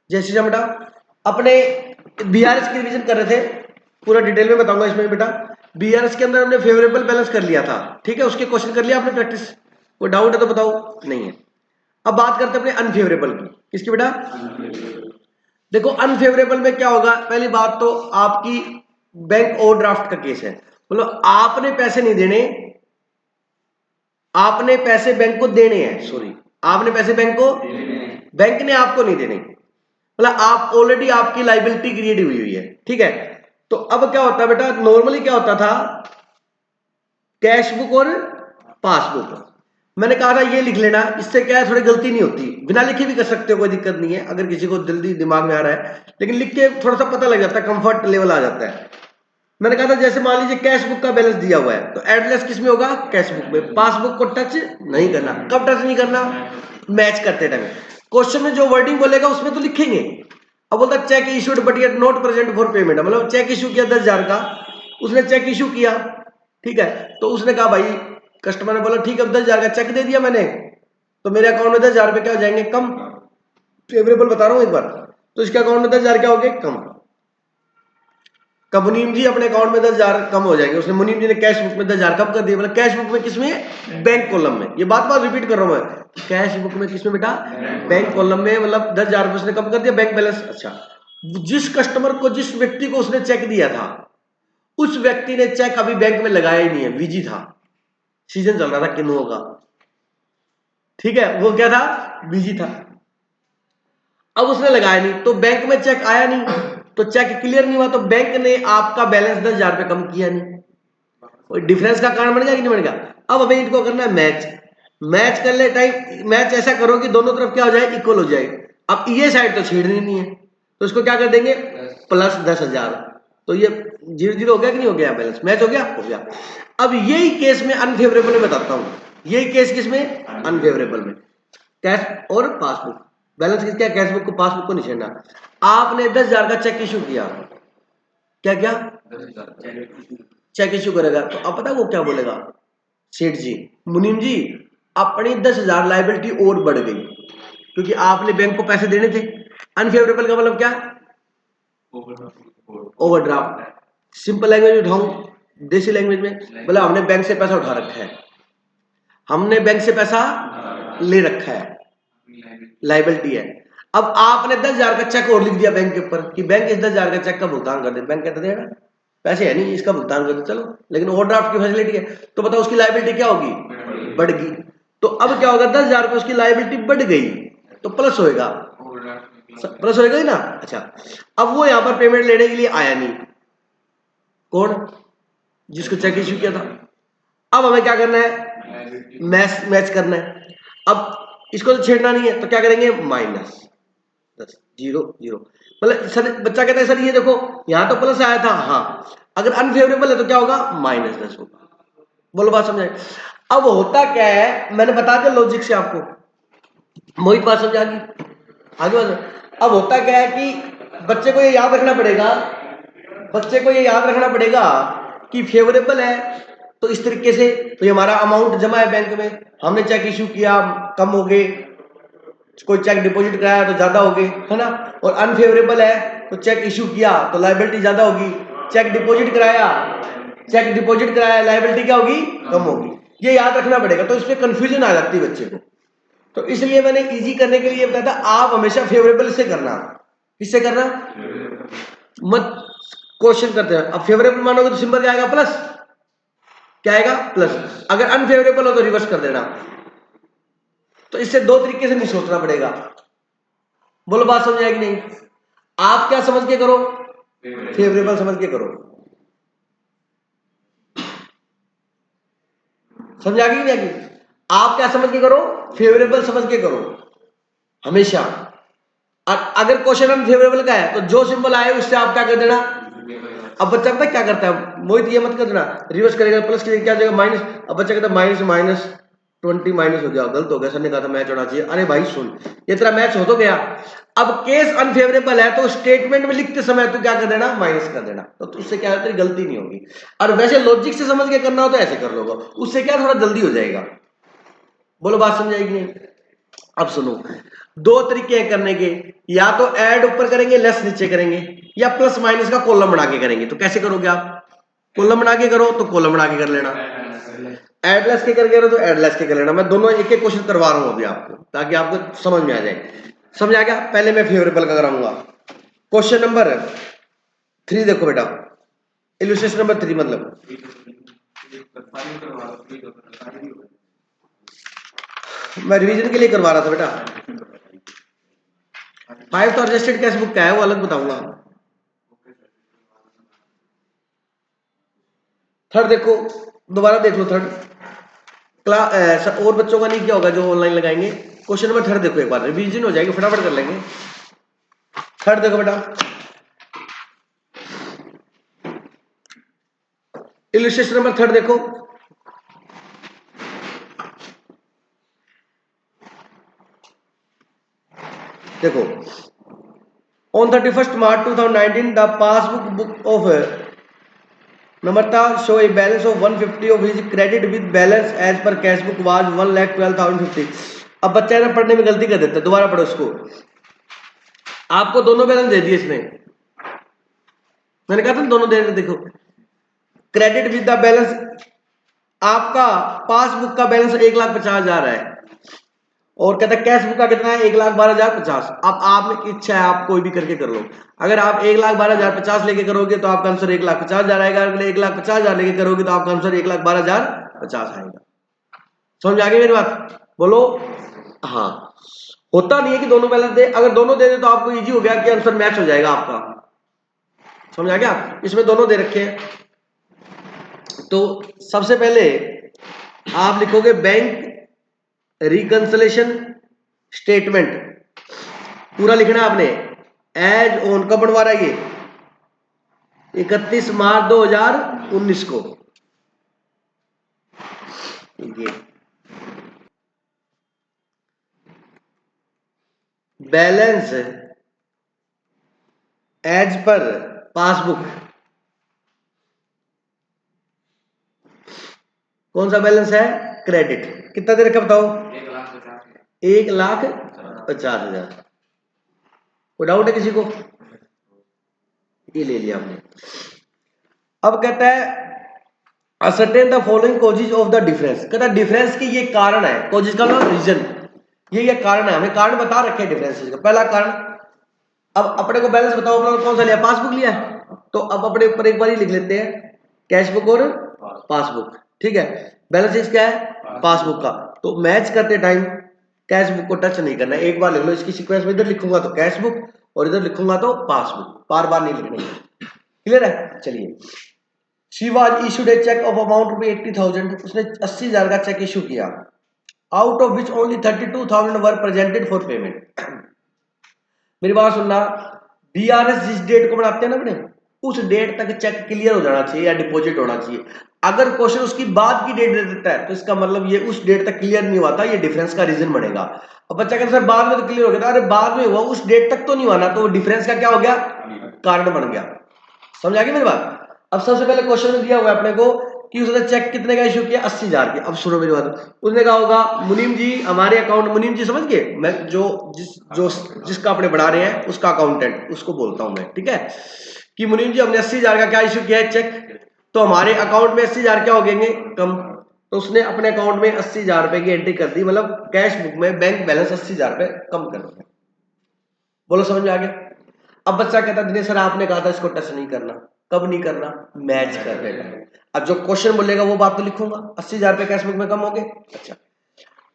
जय श्री राम बेटा। अपने बीआरएस की रिवीजन कर रहे थे, पूरा डिटेल में बताऊंगा इसमें बेटा। बीआरएस के अंदर हमने फेवरेबल बैलेंस कर लिया था, ठीक है, उसके क्वेश्चन कर लिया आपने प्रैक्टिस, कोई डाउट है तो बताओ, नहीं है। अब बात करते हैं अपने अनफेवरेबल की। किसकी बेटा? देखो अनफेवरेबल में क्या होगा, पहली बात तो आपकी बैंक ओवरड्राफ्ट का केस है, मतलब आपने पैसे नहीं देने, आपने पैसे बैंक को देने हैं, सॉरी आपने पैसे बैंक को, बैंक ने आपको नहीं देने, मतलब आप ऑलरेडी आपकी लाइबिलिटी क्रिएट हुई है, ठीक है। तो अब क्या होता है बेटा, नॉर्मली क्या होता था, कैश बुक और पासबुक, मैंने कहा था ये लिख लेना, इससे क्या है थोड़ी गलती नहीं होती, बिना लिखे भी कर सकते हो, कोई दिक्कत नहीं है अगर किसी को जल्दी दिमाग में आ रहा है, लेकिन लिख के थोड़ा सा पता लग जाता है, कंफर्ट लेवल आ जाता है। मैंने कहा था जैसे मान लीजिए कैश बुक का बैलेंस दिया हुआ है तो एड्रेस किस में होगा, कैश बुक में, पासबुक को टच नहीं करना। कब टच नहीं करना? मैच करते टाइम। क्वेश्चन में जो वर्डिंग बोलेगा उसमें तो लिखेंगे। अब बोलता check issued but yet not present for payment, मतलब चेक इशू किया 10,000 का, उसने चेक इशू किया, ठीक है, तो उसने कहा भाई, कस्टमर ने बोला ठीक है 10,000 का चेक दे दिया मैंने, तो मेरे अकाउंट में 10,000 रुपए क्या हो जाएंगे, कम। फेवरेबल बता रहा हूं एक बार, तो इसके अकाउंट में 10,000 क्या हो गए, कम। कब मुनीम जी अपने अकाउंट में 10,000 कम हो जाएंगे, उसने मुनीम जी ने कैश बुक में 10,000 कम कर दिए, मतलब कैश बुक में किसमें, बैंक कॉलम में। ये बात रिपीट कर रहा हूं मैं, कैश बुक में किसमें बेटा, बैंक कॉलम में, मतलब 10,000 रुपए उसने कम कर दिया बैंक बैलेंस। अच्छा, जिस कस्टमर को, जिस व्यक्ति को उसने चेक दिया था, उस व्यक्ति ने चेक अभी बैंक में लगाया ही नहीं है, बिजी था, सीजन चल रहा था किन्नुओं का, ठीक है, वो क्या था, बिजी था। अब उसने लगाया नहीं तो बैंक में चेक आया नहीं, तो चेक क्लियर नहीं हुआ, तो बैंक ने आपका बैलेंस 10,000 रुपए कम किया नहीं, कोई डिफरेंस का कारण बन गया कि नहीं बन गया। अब हमें इनको करना है मैच, मैच कर ले टाइम, मैच ऐसा करो कि दोनों तरफ क्या हो जाए, इक्वल हो जाए। अब ये साइड तो छेड़नी नहीं है, तो इसको क्या कर देंगे, प्लस 10,000, तो ये 0-0 हो गया कि नहीं हो गया, बैलेंस मैच हो गया, हो गया। अब यही केस में अनफेवरेबल में बताता हूं, यही केस किसमें, अनफेवरेबल में, कैश और पासबुक, बैलेंस किसका, कैश बुक को, पासबुक को नहीं छेड़ना। आपने 10,000 का चेक इशू किया, क्या क्या, चेक इशू करेगा, तो अब पता वो क्या बोलेगा, सेठ जी, मुनीम जी अपनी 10,000 लाइबिलिटी और बढ़ गई, क्योंकि आपने बैंक को पैसे देने थे। अनफेवरेबल का मतलब क्या, ओवरड्राफ्ट। सिंपल लैंग्वेज में उठाऊं, देसी लैंग्वेज में, मतलब हमने बैंक से पैसा उठा रखा है, हमने बैंक से पैसा ले रखा है, लाइबिलिटी है। अब आपने 10,000 का चेक और लिख दिया बैंक के ऊपर कि बैंक इस 10,000 का चेक का भुगतान कर दे, बैंक कहते देगा पैसे है नहीं इसका भुगतान कर दे, चलो, लेकिन ओवरड्राफ्ट की फैसिलिटी है, तो बताओ उसकी लाइबिलिटी क्या होगी, बढ़ गई। तो अब क्या होगा, 10,000 रुपए उसकी लाइबिलिटी बढ़ गई, तो प्लस होएगा, प्लस होएगा ही ना। अच्छा, अब वो यहां पर पेमेंट लेने के लिए आया नहीं, कौन, जिसको चेक इश्यू किया था। अब हमें क्या करना है, मैच मैच करना है। अब इसको तो छेड़ना नहीं है, तो क्या करेंगे, माइनस 10, 0-0, मतलब सर बच्चा कहता है सर ये देखो यहां तो प्लस आया था, हाँ, अगर अनफेवरेबल है तो क्या होगा, -10 होगा। बोलो बात समझाए। अब होता क्या है, मैंने बता दिया लॉजिक से आपको, मोहित बात समझा गई आगे बात। अब होता क्या है कि बच्चे को ये याद रखना पड़ेगा, बच्चे को ये याद रखना पड़ेगा कि फेवरेबल है तो इस तरीके से, तो ये हमारा अमाउंट जमा है बैंक में, हमने चेक इशू किया कम हो गए, कोई चेक डिपॉजिट कराया तो ज्यादा हो गए, है ना। और अनफेवरेबल है तो चेक इशू किया तो लायबिलिटी ज्यादा होगी, चेक डिपॉजिट कराया, चेक डिपॉजिट कराया, लायबिलिटी क्या होगी, कम होगी। ये याद रखना पड़ेगा, तो इसमें कंफ्यूजन आ जाती है बच्चे को, तो इसलिए मैंने इजी करने के लिए बताया था, आप हमेशा फेवरेबल से करना। किससे करना, मत क्वेश्चन करते हैं, अब फेवरेबल मानोगे तो सिंबल क्या आएगा, प्लस, क्या आएगा, प्लस। अगर अनफेवरेबल हो तो रिवर्स कर देना। तो इससे दो तरीके से नहीं सोचना पड़ेगा। बोलो बात समझ आएगी नहीं, आप क्या समझ के करो, फेवरेबल समझ के करो, समझ आ गई नहीं आएगी, आप क्या समझ के करो, फेवरेबल समझ के करो हमेशा। अगर क्वेश्चन अनफेवरेबल का है तो जो सिंबल आए उससे आप क्या कर देना। अब बच्चा पता क्या करता है, मोहित ये मत कर देना, रिवर्स करेगा, प्लस करेगा क्या जाएगा, माइनस। अब बच्चा कहता है -20 माइनस हो गया, गलत हो गया, सर ने कहा था मैच होना चाहिए। अरे भाई सुन, ये तेरा मैच हो तो गया, अब केस अनफेवरेबल है तो स्टेटमेंट में लिखते समय तू क्या कर देना, माइनस कर देना, तो उससे क्या है, तेरी गलती नहीं होगी। और वैसे लॉजिक से समझ के करना हो तो ऐसे कर लोगे, उससे क्या थोड़ा जल्दी हो जाएगा। बोलो बात समझ आएगी नहीं। अब सुनो, दो तरीके हैं करने के, या तो ऐड ऊपर करेंगे लेस नीचे करेंगे, या प्लस माइनस का कॉलम बना के करेंगे। तो कैसे करोगे आप? कॉलम बना के करो तो कॉलम बना के कर लेना, एडलेस के करके करो तो एडलेस के कर लेना। मैं दोनों एक एक क्वेश्चन करवा रहा हूं अभी आपको, ताकि आपको समझ में आ जाए। समझ आ गया? पहले मैं फेवरेबल का कराऊंगा। क्वेश्चन नंबर 3 देखो बेटा, इलस्ट्रेशन नंबर 3 मतलब मैं रिवीजन के लिए करवा रहा था बेटा। 5 तो एडजस्टेड कैश बुक का है, वो अलग बताऊंगा। थर्ड देखो, दोबारा देख लो थर्ड क्लास। और बच्चों का नहीं किया होगा जो ऑनलाइन लगाएंगे। क्वेश्चन नंबर थर्ड देखो, एक बार रिवीजन हो जाएगी, फटाफट कर लेंगे। थर्ड देखो बेटा, इलस्ट्रेशन नंबर थर्ड देखो। देखो, on 31st March 2019 the passbook book of Namrata show a balance of 150 of his credit with balance as per cash book was 1,12,050। अब बच्चा ना पढ़ने में गलती कर देता है, दोबारा पढ़ो उसको। आपको दोनों बैलेंस दे दिए इसने, मैंने कहा था दोनों दे। देखो, क्रेडिट विद द बैलेंस, आपका पासबुक का बैलेंस 1,50,000 है, और कहता है कैश बुक का कितना है 1,12,050। अब आप में की इच्छा है, आप कोई भी करके कर लो। अगर आप 1,12,050 लेके करोगे तो आपका आंसर 1,50,000 आएगा, अगर 1,50,000 लेके करोगे तो आपका आंसर 1,12,050 आएगा। समझ आ गई मेरी बात? बोलो हाँ। होता नहीं है कि दोनों बैलेंस दे, अगर दोनों दे दे तो आपको इजी हो गया कि आंसर मैच हो जाएगा आपका। समझ आ गया? इसमें दोनों दे रखे हैं। तो सबसे पहले आप लिखोगे बैंक रिकंसिलेशन स्टेटमेंट, पूरा लिखना आपने। एज ऑन कब बनवा रहा है ये? 31 मार्च 2019 को। ये बैलेंस एज पर पासबुक, कौन सा बैलेंस है? क्रेडिट। कितना दे रखा बताओ? 1,50,000। कोई डाउट है किसी को? ये ले लिया हमने। अब कहता है ascertain the following causes of the difference. कहता है डिफरेंस की ये कारण है, कॉजेज का मतलब रीजन, ये कारण है। हमें कारण बता रखे हैं डिफरेंसेस का। पहला कारण, अब अपने को बैलेंस बताओ, अपना कौन सा लिया? पासबुक लिया है, तो अब अपने ऊपर एक बार ही लिख लेते हैं कैश बुक और पासबुक। ठीक है, बैलेंस क्या है? पासबुक का। तो मैच करते टाइम कैश बुक को टच नहीं करना है, एक बार लिख लो इसकी सीक्वेंस में। इधर लिखूंगा तो कैश बुक और इधर लिखूंगा तो पासबुक, बार बार नहीं लिखनी है। क्लियर है? चलिए, she was issued a cheque of amount रुपये 80,000। उसने 80,000 का चेक इशू किया, out of which only 32,000 were presented for payment. मेरी बात सुनना, बीआरएस जिस डेट को बनाते हैं ना अपने, उस डेट तक चेक क्लियर हो जाना चाहिए या डिपॉजिट होना चाहिए। अगर क्वेश्चन उसकी बाद की डेट दे देता है तो इसका मतलब ये उस डेट तक क्लियर नहीं हुआ था, ये डिफरेंस का रीजन बनेगा। अब बच्चा कहता है सर बाद में तो क्लियर हो गया था, अरे बाद में हुआ, उस डेट तक तो नहीं हुआ ना, तो डिफरेंस का क्या हो गया? कारण बन गया। समझ आ गई मेरी बात? अब सबसे पहले क्वेश्चन में दिया हुआ है अपने को कि उसने चेक कितने का इशू किया? 80,000 की। अब सुनो मेरी बात, उसने कहा होगा मुनीम जी हमारे अकाउंट, मुनीम जी समझ गए, मैं जिसका अपने बना रहे हैं उसका अकाउंटेंट उसको बोलता हूं मैं, ठीक है, कि मुनीम जी हमने 80,000 का क्या इशू किया है? चेक। तो हमारे अकाउंट में 80,000 क्या हो गएंगे? कम। तो उसने अपने अकाउंट में 80,000 रुपए की एंट्री कर दी, मतलब कैश बुक में बैंक बैलेंस 80,000 रुपए कम कर दिया। बोलो समझ में आ गया? अब बच्चा कहता दिनेश सर आपने कहा था इसको टच नहीं करना। कब नहीं करना? मैच करने का। अब जो क्वेश्चन बोलेगा वो बात तो लिखूंगा। 80,000 रुपए कैश बुक में कम हो गए। अच्छा,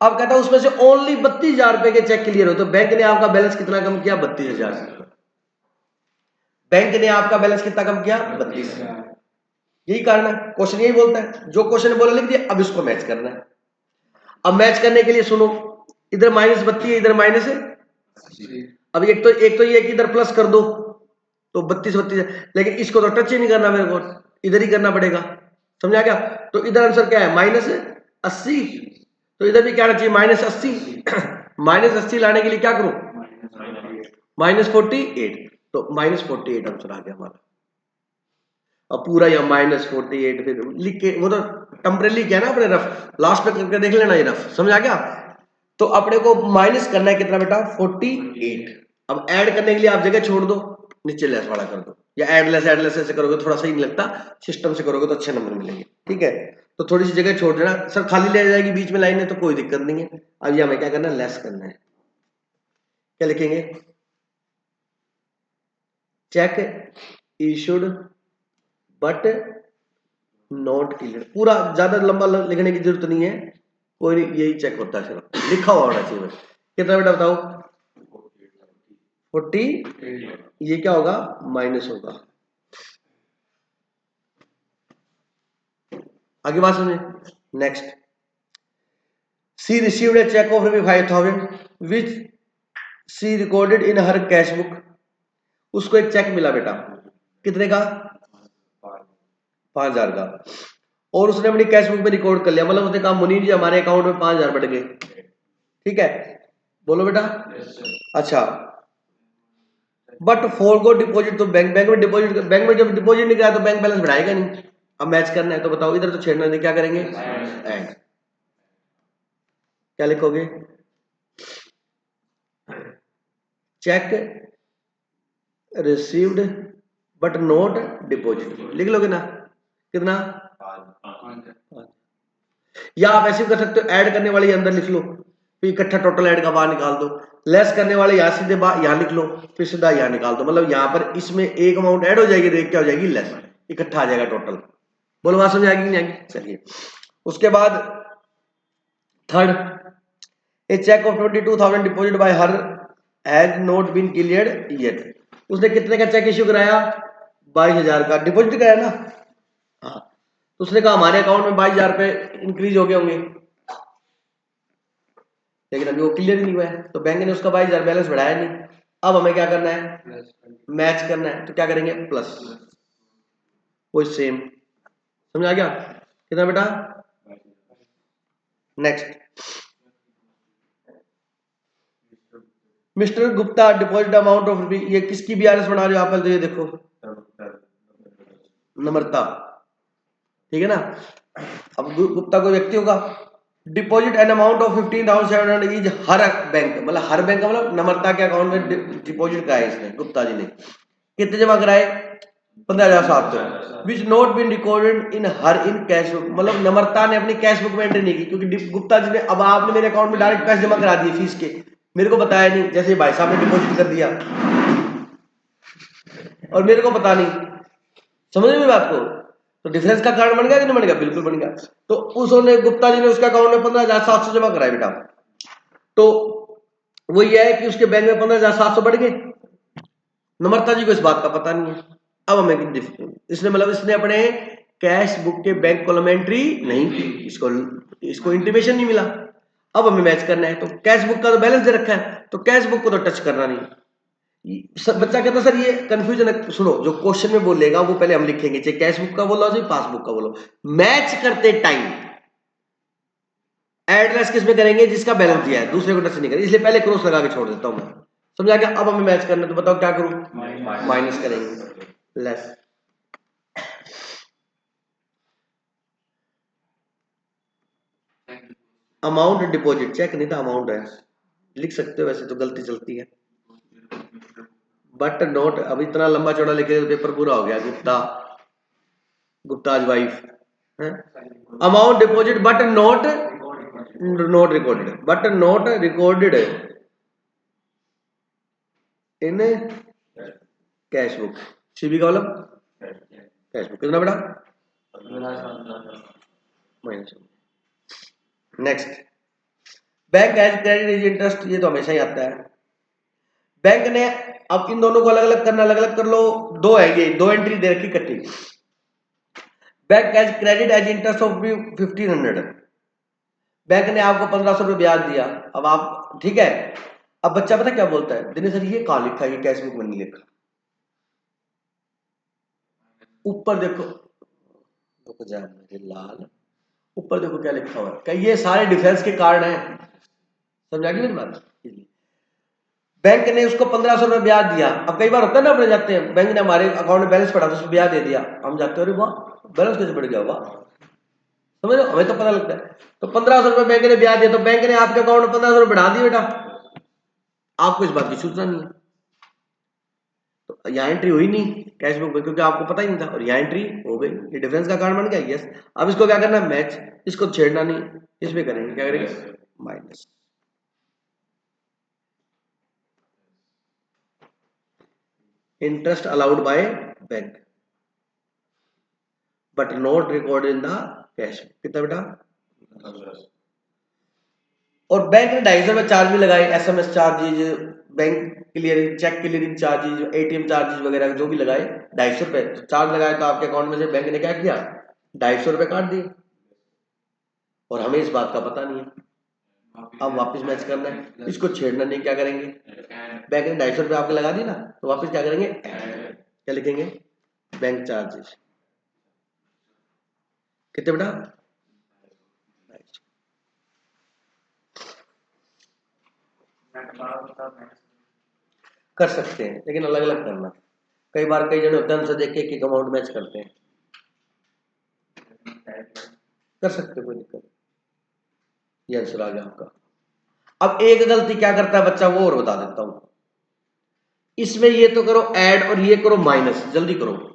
अब कहता है उसमें से ओनली 32,000 रुपए के चेक क्लियर हो, तो बैंक ने आपका बैलेंस कितना कम किया? 32,000। बैंक ने आपका बैलेंस कितना कम किया? 32,000। यही कारण है, क्वेश्चन यही बोलता है, जो क्वेश्चन बोला लिख दिया, अब इसको मैच करना है। अब मैच करने के लिए सुनो, इधर -32 है, इधर माइनस है। अब एक तो ये कि इधर प्लस कर दो तो 32 लेकिन इसको तो टच ही नहीं करना मेरे को, इधर ही करना पड़ेगा। समझा क्या? तो इधर आंसर क्या है? -80। तो इधर भी क्या आना चाहिए? -80। -80 लाने के लिए क्या करूं? -48। तो -48 आंसर आ गया हमारा। अब पूरा यह -48 फिर लिख के, वो तो टेम्परेली किया ना अपने रफ, लास्ट में करके देख लेना ये रफ। समझ आ गया? तो अपने को माइनस करना है कितना बेटा 48। अब ऐड करने के लिए आप जगह छोड़ दो, नीचे लेस वाला कर दो, या ऐड लेस ऐसे करोगे थोड़ा सही नहीं लगता, सिस्टम से करोगे तो अच्छे नंबर मिलेंगे। ठीक है, तो थोड़ी सी जगह छोड़ देना। सर खाली ले जाएगी बीच में लाइन है तो कोई दिक्कत नहीं है। अब ये हमें क्या करना है, लेस करना है। क्या लिखेंगे, check issued but not clear. पूरा ज्यादा लंबा लिखने की जरूरत नहीं है, कोई नहीं, यही चेक होता है, सिर्फ लिखा हुआ होना चाहिए बस। कितना बेटा बताओ 40, ये क्या होगा माइनस होगा। आगे बात सुनिए, next, she received a cheque of ₹5,000 which she recorded in her cash book. उसको एक चेक मिला बेटा, कितने का 5,000 का, और उसने अपनी कैश बुक में रिकॉर्ड कर लिया, मतलब उसने कहा मुनीर जी हमारे अकाउंट में 5,000 बढ़ गए। ठीक है, बोलो बेटा। अच्छा, बट फॉर गो डिपॉजिट तो बैंक में डिपॉजिट, बैंक में जब डिपॉजिट नहीं कराया तो बैंक बैलेंस बढ़ाएगा नहीं। अब मैच करना है तो बताओ, इधर तो छेड़ना नहीं, क्या करेंगे एंड, क्या लिखोगे, check received but not deposit, लिख लोगे ना, कितना, या आप ऐसे कर सकते हो, ऐड करने वाले अंदर लिख लो, फिर इकट्ठा टोटल ऐड का बाहर निकाल दो, लेस करने वाले यहां सीधे यहां लिख लो, फिर सीधा यहां निकाल दो, मतलब यहां पर इसमें एक अमाउंट ऐड हो जाएगी तो एक क्या हो जाएगी लेस, इकट्ठा आ जाएगा टोटल। बोलो बात समझ आएगी नहीं आएगी, चलिए। उसके बाद third, a cheque of 22,000 deposit by her has not been cleared yet. उसने कितने का चेक इश्यू कराया, 22,000 का डिपॉजिट कराया ना, हाँ, तो उसने कहा हमारे अकाउंट में 22,000 रुपए इंक्रीज हो गए होंगे, लेकिन अभी वो क्लियर नहीं हुआ है, तो बैंक ने उसका 22,000 बैलेंस बढ़ाया नहीं। अब हमें क्या करना है, मैच करना है, तो क्या करेंगे प्लस, वो सेम, समझ आ गया कितना बेटा। Next, mister Gupta deposit amount of rupee, ये किसकी बीआरएस बना रहे हो आप, पहले तो ये देखो, नम्रता, ठीक है ना। अब गुप्ता कोई व्यक्ति होगा, deposit an amount of 15,700 is her bank, मतलब हर बैंक का मतलब नम्रता के अकाउंट में डिपॉजिट कराया इसने, गुप्ता जी ने कितने जमा कराए 15,700, which not been recorded in her in cash book, मतलब नम्रता ने अपनी कैश बुक में एंट्री नहीं की, क्योंकि गुप्ता जी ने, अब आपने मेरे अकाउंट में डायरेक्ट पैसे जमा करा दिए फीस के, मेरे को बताया नहीं, जैसे भाई साहब ने डिपॉजिट कर दिया और मेरे को पता नहीं, समझ रहे बात को, तो डिफरेंस का कारण बन गया कि नहीं बन गया, बिल्कुल बन गया। तो उसने गुप्ता जी ने उसके अकाउंट में 15,700 जमा कराया बेटा, तो वो ये है कि उसके बैंक में 15,700 बढ़ गए, नम्रता जी को इस बात का पता नहीं है। अब हमें इसने, मतलब इसने अपने कैश बुक के बैंक कॉलम एंट्री नहीं की, इसको इंटीमेशन नहीं मिला। अब हमें मैच करना है, तो कैश बुक का तो बैलेंस दे रखा है, तो कैश बुक को तो टच करना नहीं। बच्चा कहता सर ये कंफ्यूजन है, सुनो जो क्वेश्चन में बोलेगा वो पहले हम लिखेंगे, चाहे कैश बुक का बोलो चाहे पासबुक का बोलो, मैच करते टाइम एड्रेस किस में करेंगे, जिसका बैलेंस दिया है, दूसरे को टच नहीं करेंगे, इसलिए पहले क्रॉस लगा के छोड़ देता हूं मैं, समझा क्या। अब हमें मैच करना है, तो बताओ क्या करूं, माइनस करेंगे, लेस, अमाउंट डिपॉजिट, चेक नहीं था अमाउंट है, लिख सकते हो, वैसे तो गलती चलती है, बट नोट, अब इतना लंबा चौड़ा लिखे तो पेपर पूरा हो गया, गुप्ताज वाइफ है, amount deposit but not recorded, but not recorded in cash book, CB का मतलब कैश बुक, कितना बेटा minus. Next, bank as credit is interest, ये तो हमेशा ही आता है, बैंक ने, अब इन दोनों को अलग अलग करना, अलग अलग कर लो, दो है ये, दो एंट्री दे रखी इकट्ठी, bank as credit as interest of 1,500, bank ने आपको 1,500 रुपये ब्याज दिया, अब आप ठीक है, अब बच्चा पता क्या बोलता है, दिनेश सर ये कहां लिखा है, ये कैश बुक में नहीं लिखा, ऊपर देखो, लाल, ऊपर देखो क्या लिखा हुआ है, क्या ये सारे डिफेंस के कारण है, समझा गई मेरी बात। बैंक ने उसको 1,500 रुपये ब्याज दिया, अब कई बार होता है ना, अपने जाते हैं बैंक ने हमारे अकाउंट में बैलेंस पड़ा तो उसको ब्याज दे दिया, हम जाते हैं अरे वाह बैलेंस कैसे बढ़ गया, वाह, समझ लो, हमें तो पता लगता है। तो 1500 रुपए बैंक ने ब्याज दिया, तो बैंक ने आपके अकाउंट में 1500 रुपए बढ़ा दिए बेटा, आपको इस बात की सूचना नहीं है, तो यहाँ एंट्री हुई नहीं कैश बुक में, क्योंकि आपको पता ही नहीं था, और यहाँ एंट्री हो गई, ये डिफरेंस का कारण बन गया। यस, अब इसको क्या करना है, मैच, इसको छेड़ना नहीं, इसमें करेंगे, क्या करेंगे, minus. Interest allowed by bank but not record in the cash, कितना बेटा, और बैंक ने 250 रुपए चार्ज भी लगाए, SMS charges, bank clearing, cheque clearing charges, ATM charges वगैरह जो भी लगाए, 250 रुपए चार्ज लगाए, तो आपके अकाउंट में से बैंक ने क्या किया, 250 रुपए काट दिए, और हमें इस बात का पता नहीं है। अब वापस मैच करना है, इसको छेड़ना नहीं, क्या करेंगे, बैंक ने 250 रुपए आपके लगा दी ना, तो वापस क्या करेंगे, क्या लिखेंगे, बैंक चार्जेस, कितने बेटा, कर सकते हैं, लेकिन अलग अलग करना। कई बार कई जने होते हैं, हमसे देख के एक अमाउंट मैच करते हैं, कर सकते हो, कोई दिक्कत। ये आंसर आ गया आपका। अब एक गलती क्या करता है बच्चा, वो और बता देता हूं, इसमें ये तो करो ऐड और ये करो माइनस, जल्दी करो।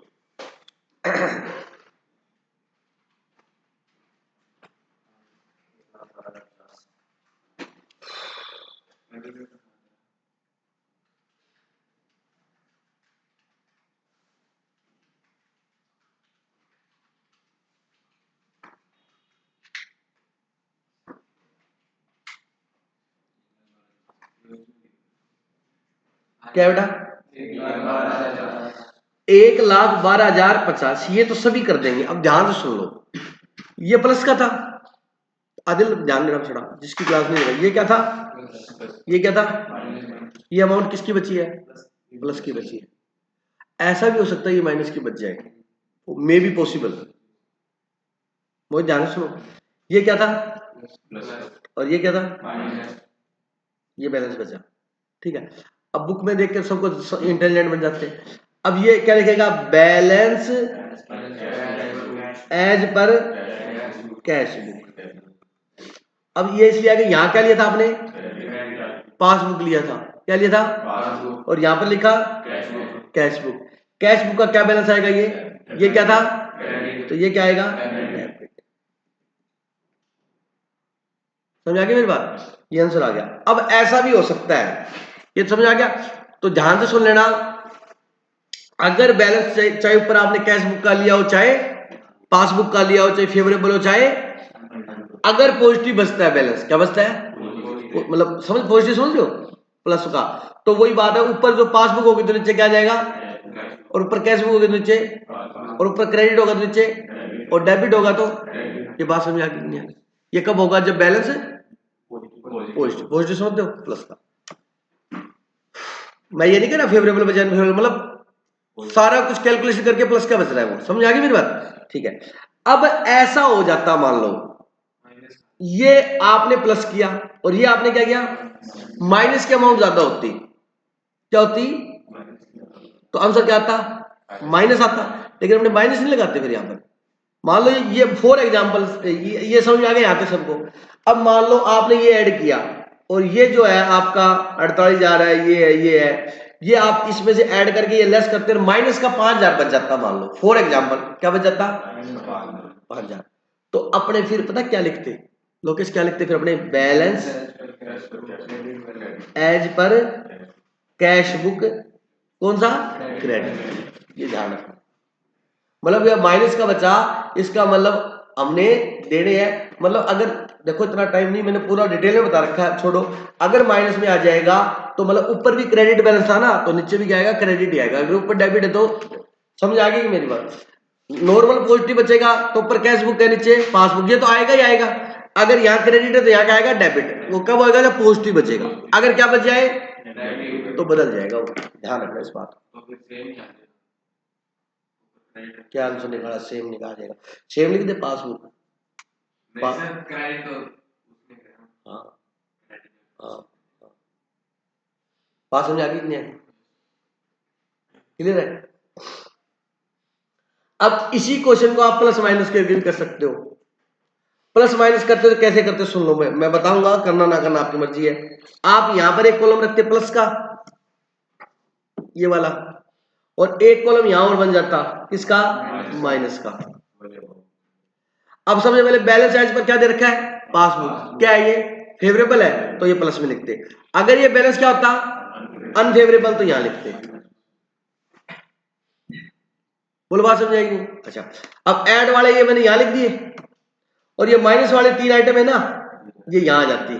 क्या बेटा, 1,12,50, ये तो सभी कर देंगे। अब ध्यान से सुन लो, ये प्लस का था, आदिल ध्यान देना थोड़ा, जिसकी क्लास नहीं लगा, ये क्या था, ये क्या था, ये अमाउंट किसकी बची है, प्लस की बची है। ऐसा भी हो सकता है ये माइनस की बच जाए, मे बी पॉसिबल, बहुत ध्यान से सुनो, ये क्या था और ये क्या था, ये बैलेंस बचा, ठीक है। अब बुक में देखकर सबको इंटेलिजेंट बन जाते हैं। अब ये क्या लिखेगा, balance as per cash book. अब ये इसलिए आगे, यहां क्या लिया था आपने, पासबुक लिया था, क्या लिया था, और यहां पर लिखा कैश बुक। कैश बुक का क्या बैलेंस आएगा, ये क्या था, तो ये क्या आएगा, समझ आ गया मेरी बात, ये आंसर आ गया। अब ऐसा भी हो सकता है, ये समझ आ गया, तो ध्यान से सुन लेना, अगर बैलेंस चाहे ऊपर आपने कैश बुक का लिया हो, चाहे पासबुक का लिया हो, चाहे फेवरेबल हो, चाहे, अगर पॉजिटिव बचता है बैलेंस, क्या बचता है, मतलब समझ, पॉजिटिव समझ लो, प्लस का, तो वही बात है, ऊपर जो पासबुक होगी तो नीचे क्या जाएगा, और ऊपर कैश बुक होगी तो नीचे, और ऊपर क्रेडिट होगा तो नीचे, और डेबिट होगा तो, ये बात समझ आ गई नहीं, ये कब होगा, जब बैलेंस पॉजिटिव, पॉजिटिव समझ दो, प्लस का। मैं ये नहीं कह रहा फेवरेबल बजाय अनफेवरेबल, मतलब सारा कुछ कैलकुलेशन करके प्लस का बच रहा है, वो समझ आ गई मेरी बात, ठीक है। अब ऐसा हो जाता, मान लो ये आपने प्लस किया और ये आपने क्या किया, माइनस की अमाउंट ज्यादा होती, क्या होती, तो आंसर क्या आता, माइनस आता, लेकिन हमने माइनस नहीं लगाते फिर यहां पर। मान लो ये फॉर एग्जाम्पल, ये समझ में आ गया यहाँ पे सबको। अब मान लो आपने ये ऐड किया, और ये जो है आपका 48 जा रहा है, ये है, ये आप इसमें से ऐड करके ये लेस करते हैं, माइनस का 5,000 बच जाता, मान लो फॉर एग्जाम्पल, क्या बच जाता, 5,000। तो अपने फिर पता क्या लिखते, लोकेश क्या लिखते फिर अपने, balance as per cash book, कौन सा, क्रेडिट, ये ध्यान रखना। मतलब यह माइनस का बचा, इसका मतलब हमने देने हैं, मतलब अगर देखो इतना टाइम नहीं, मैंने पूरा डिटेल में बता रखा है, छोड़ो, अगर माइनस में आ जाएगा तो मतलब ऊपर भी क्रेडिट बैलेंस था ना, तो नीचे भी क्या आएगा, क्रेडिट ही आएगा। अगर ऊपर डेबिट है तो, समझ आ गई मेरी बात, नॉर्मल पॉजिटिव बचेगा तो ऊपर कैश बुक है, नीचे पासबुक, ये तो आएगा ही आएगा। अगर यहाँ क्रेडिट है तो यहाँ क्या आएगा, डेबिट, वो कब होगा, जब पॉजिटिव बचेगा। अगर क्या बच जाए तो बदल जाएगा वो, ध्यान रखना इस बात। क्या आंसर निकाला, सेम निकाल देगा, सेम लिख दे, पासबुक, हाँ हाँ, बात समझ आ गई नहीं, क्लियर है। अब इसी क्वेश्चन को आप प्लस माइनस के भी कर सकते हो। प्लस माइनस करते हो तो कैसे करते हो सुन लो, मैं बताऊंगा, करना ना करना आपकी मर्जी है। आप यहां पर एक कॉलम रखते प्लस का, ये वाला, और एक कॉलम यहां और बन जाता किसका, माइनस का। अब सबसे पहले बैलेंस एज पर क्या दे रखा है, पासबुक, क्या है ये, फेवरेबल है तो ये प्लस में लिखते, अगर ये बैलेंस क्या होता, अनफेवरेबल, तो यहां लिखते। बोलो बात समझ आएगी। अच्छा, अब ऐड वाले ये मैंने यहां लिख दिए, और ये माइनस वाले 3 आइटम है ना, ये यहां आ जाती है।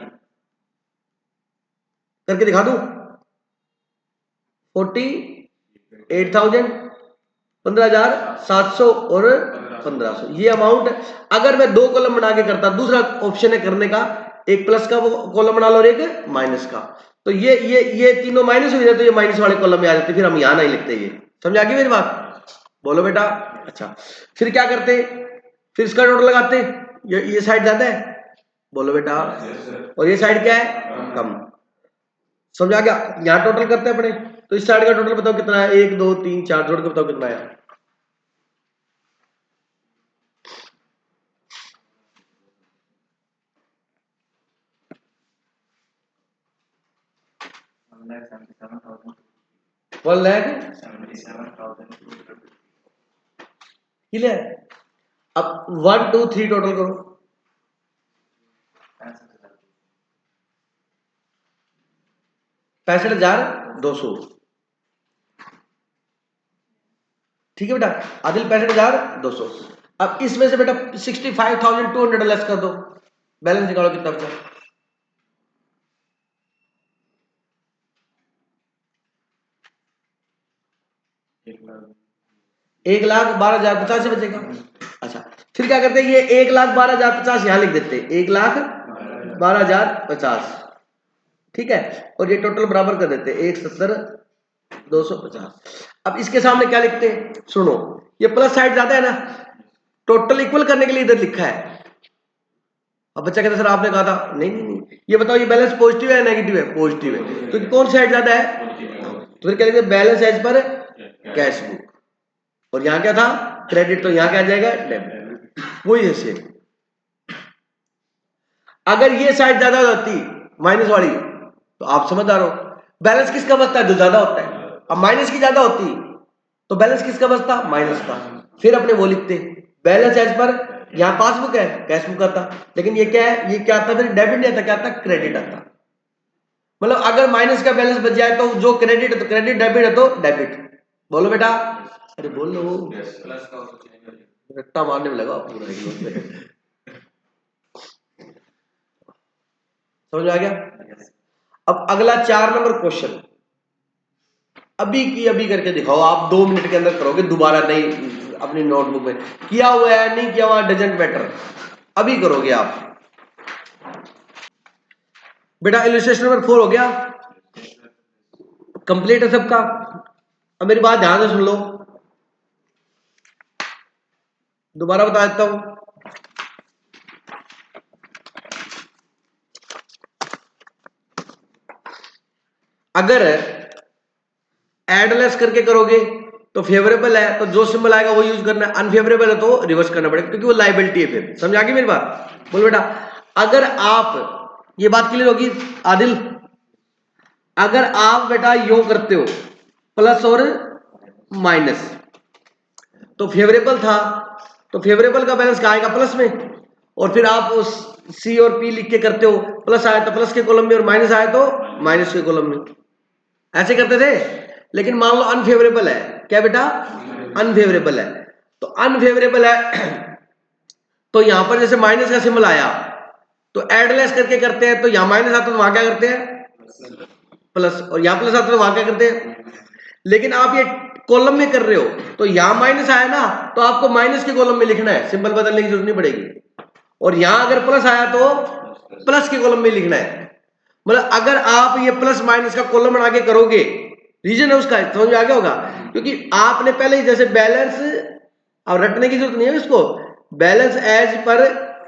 करके दिखा दूं, 48,000, 15,700 और 1,500, ये अमाउंट। अगर मैं 2 कॉलम बना के करता, दूसरा ऑप्शन है करने का, एक प्लस का कॉलम बना लो और एक माइनस का, तो ये तीनों माइनस हो जाए तो ये माइनस वाले कॉलम में आ जाते, फिर हम यहां नहीं लिखते। ये समझ आ गई मेरी बात, बोलो बेटा। अच्छा, फिर क्या करते, फिर इसका टोटल लगाते, ये साइड ज्यादा है, बोलो बेटा, और ये साइड क्या है, कम। समझ आ गया, यहां टोटल करते हैं अपने, तो इस साइड का टोटल बताओ कितना है, 1 2 3 4, जोड़ के बताओ कितना है। क्लियर। अब 1 2 3 टोटल करो, 65,200, ठीक है बेटा, आदिल 65,200। अब इसमें से बेटा 65,200 लेस कर दो, बैलेंस निकालो कितना बचा, 1,12,50 से बचेगा। अच्छा, फिर क्या करते हैं, ये 1,12,50 यहां लिख देते, 1,12,50, ठीक है, और ये टोटल बराबर कर देते 1,70,250। अब इसके सामने क्या लिखते हैं, सुनो, ये प्लस साइड ज्यादा है ना, टोटल इक्वल करने के लिए इधर लिखा है। अब बच्चा कहता सर आपने कहा था, नहीं नहीं नहीं, ये बताओ ये बैलेंस पॉजिटिव है नेगेटिव है, पॉजिटिव है, तो कौन साइड ज्यादा है, तो फिर क्या लिखते, balance as per cash book, और यहां क्या था, क्रेडिट, तो यहां क्या आ जाएगा, डेबिट। वही है सेम। अगर ये साइड ज्यादा हो जाती माइनस वाली, तो आप समझदार हो, बैलेंस किसका बचता है, जो ज्यादा होता है। अब माइनस की ज्यादा होती तो बैलेंस किसका बचता, माइनस का, फिर अपने वो लिखते, बैलेंस एज पर, यहां पासबुक है, कैश बुक आता, लेकिन ये क्या है, ये क्या आता, फिर डेबिट नहीं आता, क्या आता, क्रेडिट आता। मतलब अगर माइनस का बैलेंस बच जाए तो जो क्रेडिट है तो क्रेडिट, डेबिट है तो डेबिट। बोलो बेटा, अरे बोल लो, रट्टा मारने में लगा पूरा एकदम। समझ में आ गया। अब अगला 4 नंबर क्वेश्चन, अभी की अभी करके दिखाओ, आप 2 मिनट के अंदर करोगे, दोबारा नहीं अपनी नोटबुक में, किया हुआ है नहीं किया हुआ डजंट मैटर, अभी करोगे आप। बेटा इलस्ट्रेशन नंबर 4 हो गया, कंप्लीट है सबका। अब मेरी बात ध्यान से सुन लो, दोबारा बता देता हूं, अगर एडलेस करके करोगे तो फेवरेबल है तो जो सिंबल आएगा वो यूज करना है, अनफेवरेबल है तो रिवर्स करना पड़ेगा, क्योंकि वो लाइबिलिटी है। फिर समझ आ गई मेरी बात, बोल बेटा। अगर आप, ये बात क्लियर होगी आदिल, अगर आप बेटा यो करते हो प्लस और माइनस, तो फेवरेबल था तो फेवरेबल का बैलेंस कहाँ आएगा, प्लस में, और फिर आप उस सी और पी लिख के करते हो, प्लस आया तो प्लस के कॉलम में और माइनस आया तो माइनस के कॉलम में, ऐसे करते थे। लेकिन मान लो अनफेवरेबल है, क्या बेटा, अनफेवरेबल है, तो अनफेवरेबल है तो यहां पर जैसे माइनस का सिंबल आया तो एडलेस करके करते हैं, तो यहां माइनस आता तो वहां क्या करते हैं, प्लस, और यहां प्लस आता तो वहां क्या करते हैं। लेकिन आप ये कॉलम में कर रहे हो तो यहां माइनस आया ना, तो आपको माइनस के कॉलम में लिखना है, सिंबल बदलने की जरूरत नहीं पड़ेगी, और यहां अगर प्लस आया तो प्लस के कॉलम में लिखना है। मतलब अगर आप ये प्लस माइनस का कॉलम बना के करोगे, रीजन है उसका, समझ में आ गया होगा, क्योंकि आपने पहले ही जैसे बैलेंस, अब रटने की जरूरत नहीं है इसको, balance as per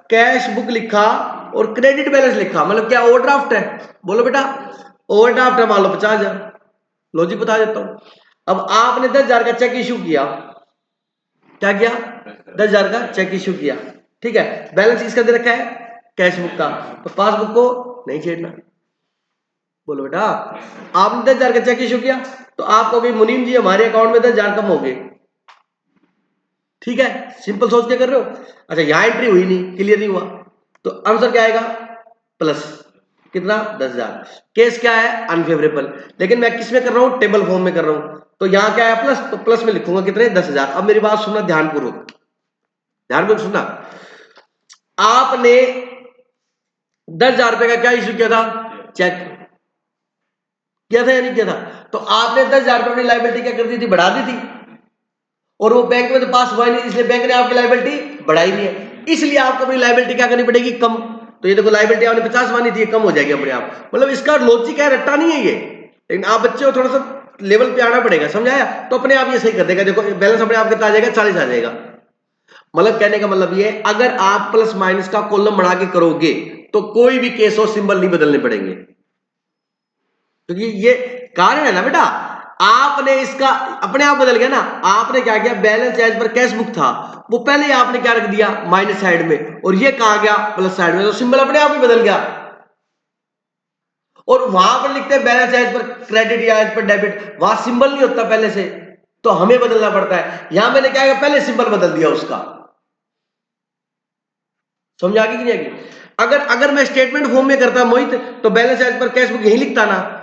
cash book लिखा और क्रेडिट बैलेंस लिखा, मतलब क्या ओवरड्राफ्ट है, बोलो बेटा, ओवरड्राफ्ट है, मान लो 50,000, लॉजिक बता देता हूं। अब आपने 10,000 का चेक इशू किया, क्या किया, 10,000 का चेक इशू किया, ठीक है। बैलेंस किसका दे रखा है, कैश बुक का, तो पासबुक को नहीं छेड़ना। बोलो बेटा, आपने 10,000 का चेक इशू किया तो आपको भी मुनीम जी हमारे अकाउंट में 10,000 कम हो गए, ठीक है, सिंपल सोच के कर रहे हो। अच्छा यहां एंट्री हुई नहीं, क्लियर नहीं हुआ, तो आंसर क्या आएगा, प्लस कितना, 10,000। केस क्या है, अनफेवरेबल, लेकिन मैं किस में कर रहा हूं, टेबल फॉर्म में कर रहा हूं, तो यहां क्या है प्लस, तो प्लस में लिखूंगा कितने, 10,000। अब मेरी बात सुनना ध्यानपूर्वक, ध्यानपूर्वक सुनना। आपने 10,000 रुपए का क्या इशू किया था, चेक किया था या नहीं किया था, तो आपने 10,000 रुपए अपनी लाइबिलिटी क्या कर दी थी, बढ़ा दी थी, और वो बैंक में तो पास हुआ ही नहीं, इसलिए बैंक ने आपकी लाइबिलिटी बढ़ाई नहीं है, इसलिए आपको अपनी लाइबिलिटी क्या करनी पड़ेगी, कम। तो ये देखो लाइबिलिटी आपने 50 मानी थी, कम हो जाएगी अपने आप, मतलब इसका लॉजिक है, रट्टा नहीं है ये, लेकिन आप बच्चे को थोड़ा सा लेवल पे आना पड़ेगा, समझाया, तो अपने आप ये सही कर देगा। देखो बैलेंस अपने आप कितना आ जाएगा, 40 आ जाएगा। मतलब कहने का मतलब ये है, अगर आप प्लस माइनस का कॉलम बना के करोगे तो कोई भी केस हो सिंबल नहीं बदलने पड़ेंगे, क्योंकि ये कारण है ना बेटा, आपने इसका अपने आप बदल गया ना। आपने क्या किया, balance as per cash book था, वो पहले ही आपने क्या रख दिया, माइनस साइड में, और ये कहां गया, प्लस साइड में, तो सिंबल अपने आप ही बदल गया। और वहां पर लिखते हैं बैलेंस एज पर क्रेडिट या एज पर डेबिट, वहां सिंबल नहीं होता पहले से, तो हमें बदलना पड़ता है। यहां मैंने क्या किया, पहले सिंबल बदल दिया उसका, समझ आ गई कि नहीं आएगी। अगर अगर मैं स्टेटमेंट फॉर्म में करता मोहित, तो balance as per cash book यही लिखता ना,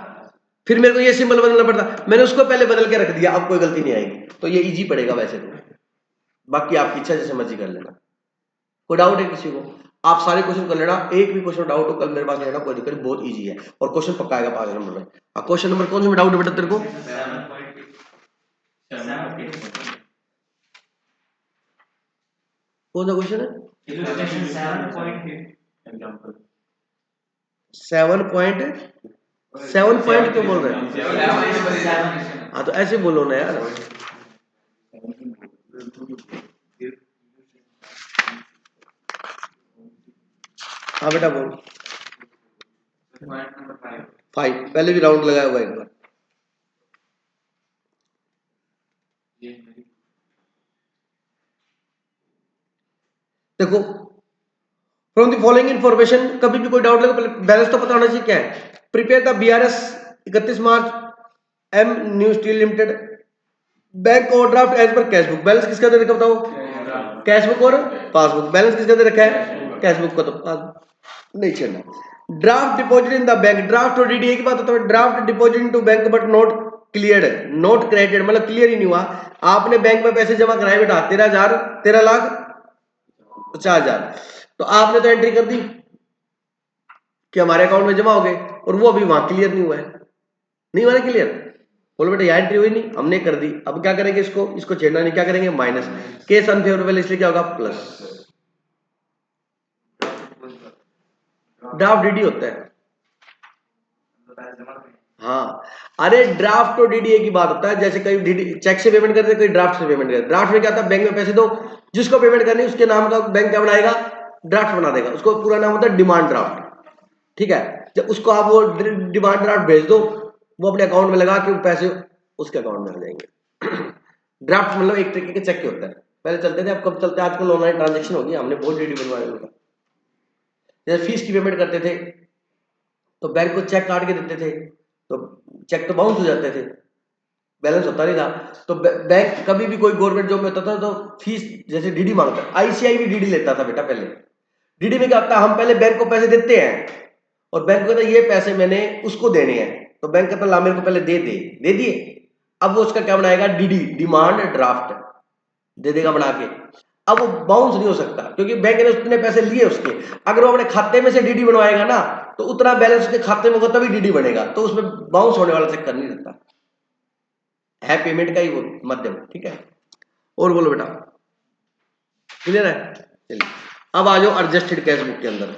फिर मेरे को ये सिंबल बदलना पड़ता, मैंने उसको पहले बदल के रख दिया, अब कोई गलती नहीं आएगी, तो ये इजी पड़ेगा वैसे तो, बाकी आपकी इच्छा जैसे मर्जी कर लेना। कोई डाउट है किसी को, आप सारे क्वेश्चन कर लेना, एक भी क्वेश्चन डाउट हो कल मेरे पास लेना, कोई दिक्कत नहीं, बहुत इजी है, और क्वेश्चन पक्का आएगा 5 नंबर में। क्वेश्चन नंबर कौन से में डाउट है बेटा तेरे को, कौन सा क्वेश्चन है, 7 पॉइंट क्यों बोल रहे हैं, हाँ तो ऐसे बोलो ना यार, हाँ बेटा बोल, 5 पहले भी राउंड लगाया हुआ एक बार। देखो फ्रॉम द फॉलोइंग इन्फॉर्मेशन, कभी भी कोई डाउट लगे पहले बैलेंस तो पता होना चाहिए क्या है। Prepare the BRS 31 March M new steel limited bank overdraft as per cash book, balance किसका दे रखा बताओ, कैश बुक और पासबुक, बैलेंस किसका दे रखा है, कैश बुक का, तो नहीं छेड़ना। Draft deposit in the bank, draft और डीडीए की बात होता है, draft deposit in to bank but not cleared, not credited, मतलब क्लियर ही नहीं हुआ, आपने बैंक में पैसे जमा कराए बेटा 13,000, 13,50,000, तो आपने तो एंट्री कर दी कि हमारे अकाउंट में जमा हो गए, और वो अभी वहां क्लियर नहीं हुआ है, नहीं हुआ ना क्लियर, बोलो बेटा यहाँ एंट्री हुई नहीं, हमने कर दी, अब क्या करेंगे, इसको छेड़ना नहीं, क्या करेंगे, माइनस, केस अनफेवरेबल, इसलिए क्या होगा, प्लस। ड्राफ्ट डीडी होता है, हाँ, अरे ड्राफ्ट और डीडीए की बात होता है, जैसे कई डीडी चेक से पेमेंट करते, कई ड्राफ्ट से पेमेंट करते, ड्राफ्ट में क्या था, बैंक में पैसे दो, जिसको पेमेंट करनी उसके नाम का बैंक क्या बनाएगा, ड्राफ्ट बना देगा, उसको पूरा नाम होता है डिमांड ड्राफ्ट, ठीक है, जब उसको आप वो डिमांड ड्राफ्ट भेज दो, वो अपने अकाउंट में लगा के पैसे उसके अकाउंट में आ जाएंगे। ड्राफ्ट मतलब एक तरीके के चेक के होता है, पहले चलते थे, अब कब चलते हैं, आजकल ऑनलाइन ट्रांजेक्शन हो गई, हमने बहुत डीडी बनवाया होगा, जैसे फीस की पेमेंट करते थे तो बैंक को चेक काट के देते थे, तो चेक तो बाउंस हो जाते थे, बैलेंस होता नहीं था, तो बैंक कभी भी कोई गवर्नमेंट जॉब में होता था तो फीस जैसे डीडी मांगता, आईसीआई भी डीडी लेता था बेटा पहले, डीडी में क्या होता है, हम पहले बैंक को पैसे देते हैं और बैंक को कहता है ये पैसे मैंने उसको देने हैं, तो बैंक कहता ला मेरे को पहले दे दिए, अब वो उसका क्या बनाएगा, डीडी डिमांड ड्राफ्ट दे देगा बना के, अब वो बाउंस नहीं हो सकता क्योंकि बैंक ने उतने पैसे लिए उसके, अगर वो अपने खाते में से डीडी बनवाएगा ना तो उतना बैलेंस उसके खाते में होगा तभी डीडी बनेगा, तो उसमें बाउंस होने वाला चक्कर नहीं रहता है, पेमेंट का ही वो माध्यम, ठीक है। और बोलो बेटा, क्लियर है, चलिए अब आ जाओ एडजस्टेड कैश बुक के अंदर।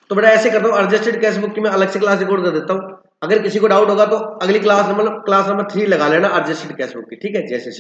तो बेटा ऐसे करता हूँ, एडजस्टेड कैश बुक की मैं अलग से क्लास रिकॉर्ड कर देता हूँ, अगर किसी को डाउट होगा तो अगली क्लास नंबर 3 लगा लेना एडजस्टेड कैश बुक की, ठीक है, जैसे